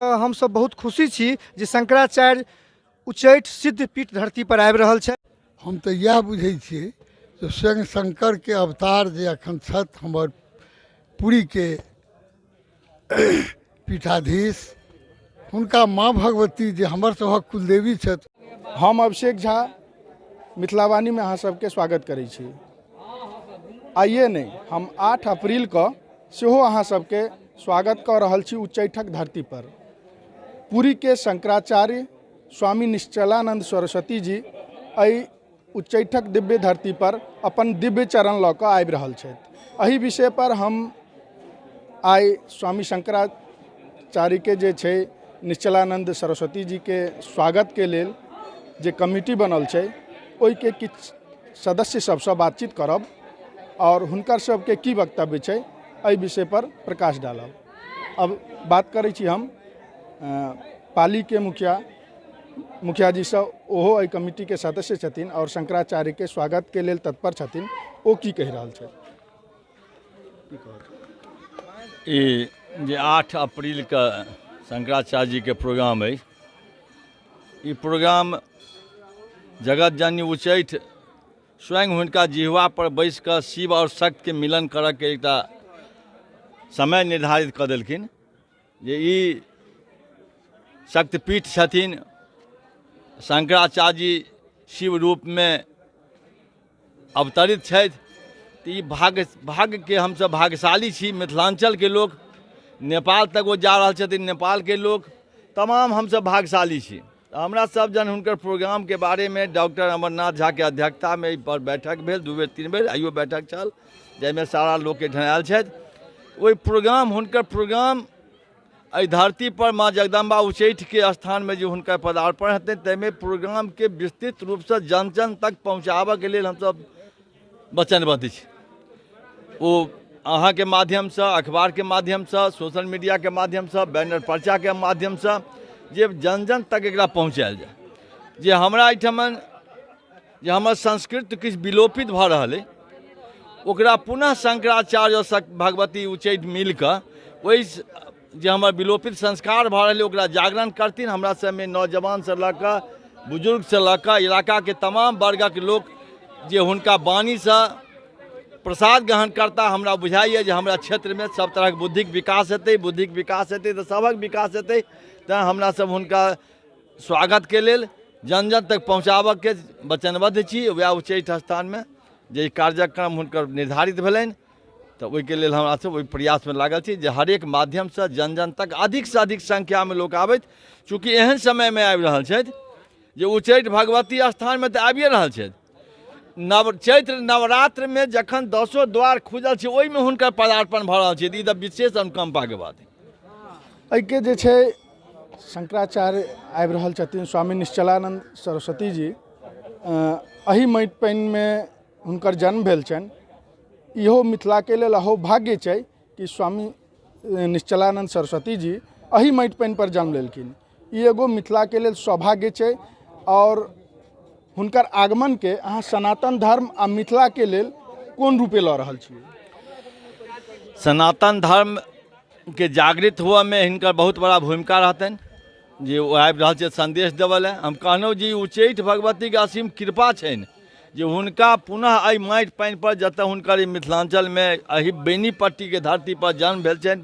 हम सब बहुत खुशी छी जे शंकराचार्य उच्चैठ सिद्ध पीठ धरती पर आबि रहल छै। हम तऽ इएह बुझै छियै जे स्वयं शंकरके अवतार जे एखन छथि हमर पुरीके पीठाधीश, हुनका माँ भगवती जे हमर सभक कुलदेवी छथि। हम अभिषेक झा मिथिलावाणी में अहाँ सबके स्वागत करै छी। आइए नहीं, हम 8 अप्रैल को सेहो अहाँ सबके स्वागत कऽ रहल छी उच्चैठक धरती पर। पुरी के शंकराचार्य स्वामी निश्चलानंद सरस्वती जी एहि उच्चैठक दिव्य धरती पर अपन दिव्य चरण लऽ कऽ आबि रहल छथि। एहि विषय पर हम आइ स्वामी शंकराचार्य के जे छै निश्चलानंद सरस्वती जी के स्वागत के लेल जे कमिटी बनल छै ओहि के किछु सदस्य सबसँ बातचीत करब और हुनकर सबके की वक्तव्य छै एहि विषय पर प्रकाश डालब। अब बात करै छी हम पाली के मुखिया जी से, ओहो एहि कमिटी के सदस्य छथिन और शंकराचार्य के स्वागत के लेल तत्पर छथिन। ओ की कहि रहल छथि? ई जे 8 अप्रैल के शंकराचार्य जी के प्रोग्राम है, ई प्रोग्राम जगत जननी उच्चैठ स्वयं हुनका जिह्वा पर बैस कऽ शिव और शक्ति के मिलन करऽ के एकटा समय निर्धारित कऽ देलखिन जे ई शक्तिपीठ छथिन। शंकराचार्य जी शिव रूप में अवतरित छथि। तो ई भाग्य के हमसब भाग्यशाली छी। मिथिलांचल के लोग नेपाल तक वो जा रहल छथिन, नेपाल के लोग तमाम हमसब भाग्यशाली छी। हमरा सब जन हुनकर प्रोग्राम के बारे में डॉक्टर अमरनाथ झा के अध्यक्षता में एहि पर बैठक भेल, 2 बेर 3 बेर आइयो बैठक छल, जाहिमे सारा लोग के ढनायल छथि। ओहि प्रोग्राम हुनकर प्रोग्राम एहि धरती पर माँ जगदम्बा उच्चैठ के स्थान में जो हुनकर पदार्पण हेतै, ताहिमे प्रोग्राम के विस्तृत रूप से जन जन तक पहुँचाबऽ के लेल हमसब वचनबद्ध छी। ओ अहाँ के माध्यम से, अखबार के माध्यम से, सोशल मीडिया के माध्यम से, बैनर पर्चा के माध्यम से जे जन जन तक एकरा पहुँचायल जाए। जे हमरा एहिठमन जे हमर संस्कृति किछु विलोपित भऽ रहल अइ, ओकरा पुनः शंकराचार्य और भगवती उच्चैठ मिल कऽ ओहि जे हमर विलोपित संस्कार भऽ रहल अइ ओकरा जागरण करथिन। हमरा सबमे नौजवान से लऽ कऽ बुजुर्ग से लऽ कऽ इलाका के तमाम वर्गक लोक जे हुनका वाणी से प्रसाद ग्रहण करता, हमरा बुझाइए जे हमरा क्षेत्र में सब तरह बुद्धिक विकास हेतै। बुद्धिक विकास हेतै तऽ सबक विकास हेतै। तैँ हमरा सब हुनका स्वागत के लेल जन जन तक पहुँचाबऽ के वचनबद्ध छी। वएह उच्चैठ स्थान में जे कार्यक्रम हुनकर निर्धारित भेलनि, तऽ ओहिके लेल हमरा सब ओहि प्रयास में लागल छी जे हरेक माध्यम से जन जन तक अधिक से अधिक संख्या में लोक आबैत। चूँकि एहन समय में आबि रहल छथि जे उच्चैठ भगवती स्थान में तऽ आबिए रहल छथि। चैत्र नवरात्र में जखन 10 द्वार खुजल छै, ओहिमे हुनकर पदार्पण भऽ रहल छै। ई तऽ विशेष अनुकंपा के बात है। एहिके जे छै शंकराचार्य आबि रहल छथिन स्वामी निश्चलानंद सरस्वती जी। एहि माटि पानि में हुनकर जन्म भेल छनि। इहो मिथिला के लेल अहो भाग्य छै कि स्वामी निश्चलानंद सरस्वती जी एहि माटि पानि पर जन्म लेलखिन। ई एगो मिथिला के लेल सौभाग्य छै। और हुनकर आगमन के अहाँ सनातन धर्म आ मिथिला के लेल कोन रूपे लऽ रहल छियै? सनातन धर्म के जागृत हुआ में हिनकर बहुत बड़ा भूमिका रहतनि जे ओ आबि रहल छै संदेश देवऽ लए। हम कहलहुँ जी उच्चैठ भगवती के असीम कृपा छनि जे हुनका पुनः एहि माटि पानि पर जतऽ हुनकर मिथिलांचल में एहि बेनीपट्टी के धरती पर जन्म भेल छनि,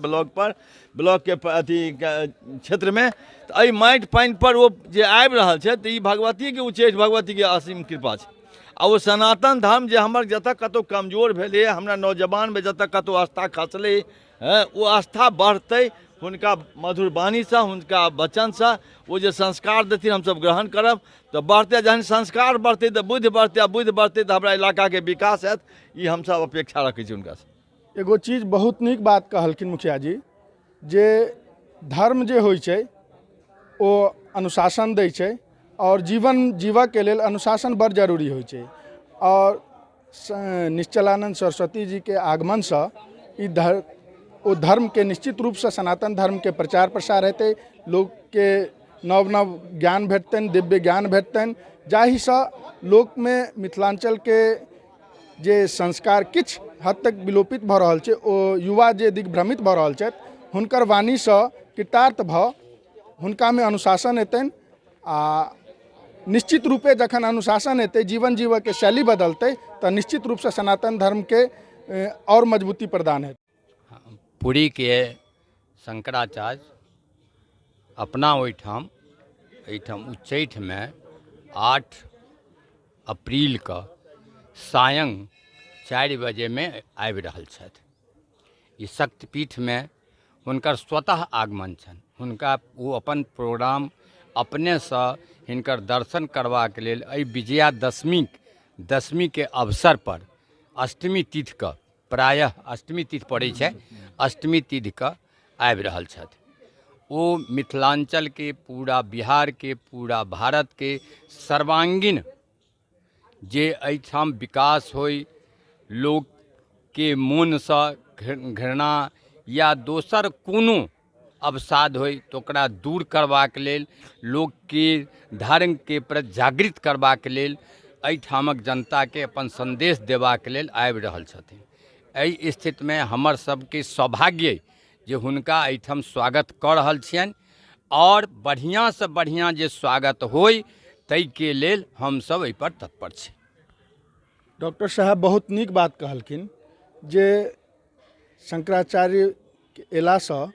ब्लॉक के अथी क्षेत्र में, तऽ एहि माटि पानि पर ओ जे आबि रहल छथि तऽ ई भगवती के उच्चैठ भगवती के असीम कृपा छै। आ वो सनातन धर्म जे हमर जतऽ कतौ कमजोर भेलै, हमरा नौजवान में जतऽ कतौ आस्था खसलै, वो आस्था बढ़तै हुनका मधुर वाणी से, हुनका वचन से। वो जे संस्कार देथिन हमसब ग्रहण करब तऽ बढ़तै। जहन संस्कार बढ़तै तऽ बुद्धि बढ़तै, आ बुद्धि बढ़तै तऽ हमरा इलाका के विकास हैत। ई हमसब अपेक्षा रखै छी हुनका से। एगो चीज बहुत नीक बात कहलखिन मुखिया जी, जे धर्म जे होइ छै ओ अनुशासन दै छै और जीवन जीवऽ के लेल अनुशासन बड़ जरूरी होइ छै। और निश्चलानंद सरस्वती जी के आगमन से ई धर्म के निश्चित रूप से सनातन धर्म के प्रचार प्रसार हेतै। लोग के नव नव ज्ञान भेटतनि, दिव्य ज्ञान भेटतनि, जाहिसँ लोक में मिथिलांचल के जे संस्कार किछु हद तक विलोपित भऽ रहल छै, ओ युवा जे दिग्भ्रमित भऽ रहल छथि, हुनकर वाणी से कृतार्थ भऽ हुनका में अनुशासन एतन आ निश्चित रूपे जखन अनुशासन एतै जीवन जीवय के शैली बदलतै तो निश्चित रूप से सनातन धर्म के और मजबूती प्रदान हेतै। पुरी के शंकराचार्य अपना ओहिठाम उच्चैठ में 8 अप्रैल का सायं 4 बजे में आबि रहल छथि। ई शक्तिपीठ में हुनकर स्वतः आगमन छनि। हुनका ओ अपन प्रोग्राम अपने से हिनकर दर्शन करबाक लेल एहि विजयादशमी के अवसर पर अष्टमी तिथि का प्रायः अष्टमी तिथि पड़ै छै, अष्टमी तिथि का आबि रहल छथि। ओ मिथिलांचल के पूरा बिहार के पूरा भारत के सर्वांगीण जे एहिठाम विकास होय, लोग के मोन से घृणा या दोसर कोनो अवसाद होय तो ओकरा दूर करबाक लेल, लोग के धर्म के प्रति जागृत करबाक लेल एहिठामक जनता के अपन संदेश देबाक लेल आबि रहल छथिन। एहि स्थिति में हमर सबके सौभाग्य अइ जे हुनका एहिठाम स्वागत कऽ रहल छियनि और बढ़िया से बढ़िया जे स्वागत होय ताहि के लेल हम सब एहि पर तत्पर छी। डॉक्टर साहब बहुत नीक बात कहलखिन जे शंकराचार्य के एला से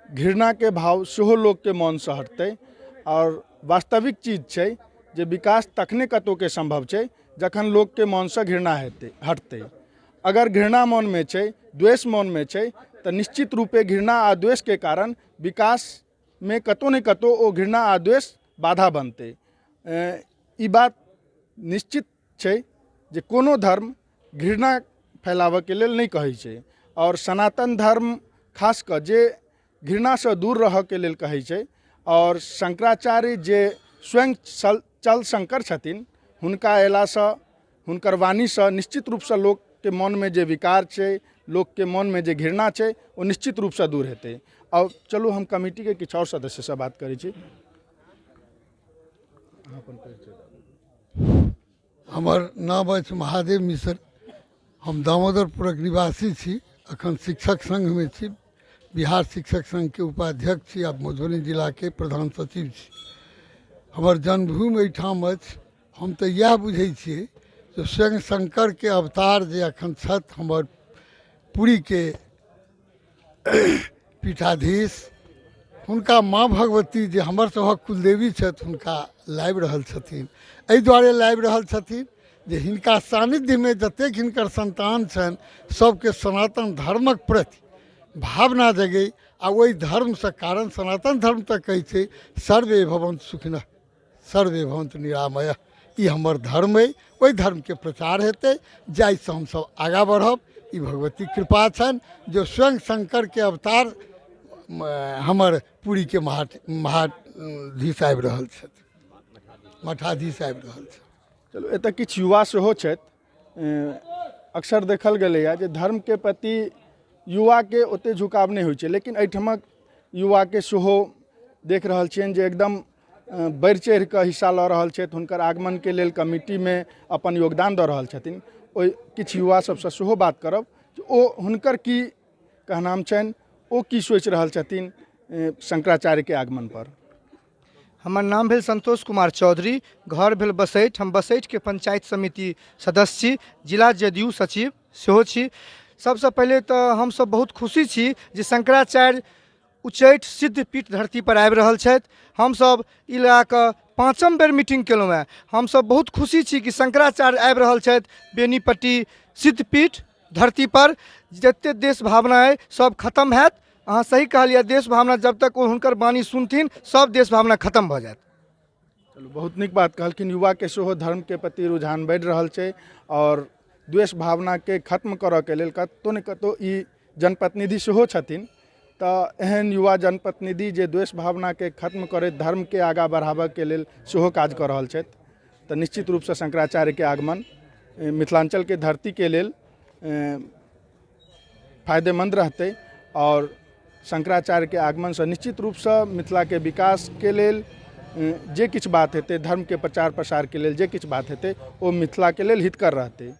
घृणा के भाव सेहो लोग के मन से हटतै और वास्तविक चीज छै जे विकास तखने कतौ के संभव छै जखन लोग के मन से घृणा हटतै। अगर घृणा मन में छै, द्वेष मन में छै तो निश्चित रूपे घृणा आ द्वेष के कारण विकास में कतौ न कतौ ओ घृणा आ द्वेष बाधा बनतै। ई बात निश्चित छै जे कोनो धर्म घृणा फैलावऽ के लेल नहीं कहै छै और सनातन धर्म खास कर जे घृणा से दूर रह के लेल कहै छै और शंकराचार्य जे स्वयं चल शंकर छथिन, हुनका अयला से हुनकर वाणी से निश्चित रूप से लोग के मन में जे विकार छै, लोग के मन में जे घृणा छै वो निश्चित रूप से दूर हेतै। और चलू हम कमिटी के किछु और सदस्य से बात करै छी। हमर नाम अछि महादेव मिश्र, हम दामोदरपुरक निवासी छी, अखन शिक्षक संघ में छी, बिहार शिक्षक संघ के उपाध्यक्ष छी आ मधुबनी जिला के प्रधान सचिव छी। हमर जन्मभूमि एहिठाम अछि। हम तऽ इएह बुझै छियै जे स्वयं शंकर के अवतार जे अखन छथि हमर पुरी के पीठाधीश, हुनका माँ भगवती जे हमर सभक कुलदेवी छथि हुनका लाबि रहल छथिन। एहि दुआरे लाबि रहल छथिन जे हिनका सानिध्य में जतेक हिनकर संतान छनि सबके सनातन धर्मक प्रति भावना जगै आ ओहि धर्म से कारण सनातन धर्म तऽ कहै छै सर्वे भवन्तु सुखिनः सर्वे भवन्तु निरामयः। ई हमर धर्म अइ, ओहि धर्म के प्रचार हेतै जाहिसँ हमसब आगाँ बढ़ब। ई भगवती कृपा छनि जो स्वयं शंकर के अवतार हमर पुरी के मठाधीश आबि रहल छथि, मठाधीश आबि रहल छथि। चलू एतऽ किछु युवा सेहो छथि। अक्सर देखल गेलैए जे धर्म के प्रति युवा के ओते झुकाव नहीं होइ छै, लेकिन एहिठमक युवा के सेहो देख रहल छियनि जे एकदम बढ़ि चढ़ि कऽ हिस्सा लऽ रहल छथि। हुनकर आगमन के लेल कमिटी में अपन योगदान दऽ रहल छथिन। ओहि किछु युवा सबसँ सेहो बात करब जे ओ हुनकर की कहनाम छनि, ओ की सोचि रहल छथिन शंकराचार्य के आगमन पर। हमर नाम भेल संतोष कुमार चौधरी, घर भेल बसैठ। हम बसैठ के पंचायत समिति सदस्य छी, जिला जदयू सचिव सेहो छी। सबसे पहले तो हम सब बहुत खुशी छी जे शंकराचार्य उच्चैठ सिद्ध पीठ धरती पर आबि रहल छथि। हम सब ई लऽ कऽ 5म बेर मीटिंग केलहुँ हैं। हम सब बहुत खुशी छी कि शंकराचार्य आबि रहल छथि बेनीपट्टी सिद्ध पीठ धरती पर। जते देश भावना है सब खत्म हैत। अहाँ सही कहलिए, देश भावना जब तक वो हुनकर वाणी सुनथिन सब देश भावना खत्म भऽ जायत। चलू बहुत नीक बात कहलखिन। युवा के सेहो धर्म के प्रति रुझान बढ़ि रहल छै और द्वेष भावना के खत्म करऽ के लेल कतौ ने कतौ ई जनप्रतिनिधि सेहो छथिन। तऽ एहन युवा जनप्रतिनिधि जे द्वेष भावना के खत्म करैत धर्म के आगाँ बढ़ाबऽ के लेल सेहो काज कऽ रहल छथि, तऽ निश्चित रूप से शंकराचार्य के आगमन मिथिलांचल के धरती के लेल फायदेमंद रहतै और शंकराचार्य के आगमन से निश्चित रूप से मिथिला के विकास के लेल जे किछु बात हेतै, धर्म के प्रचार प्रसार के लेल जे किछु बात हेतै, ओ मिथिला के लेल हितकर रहतै।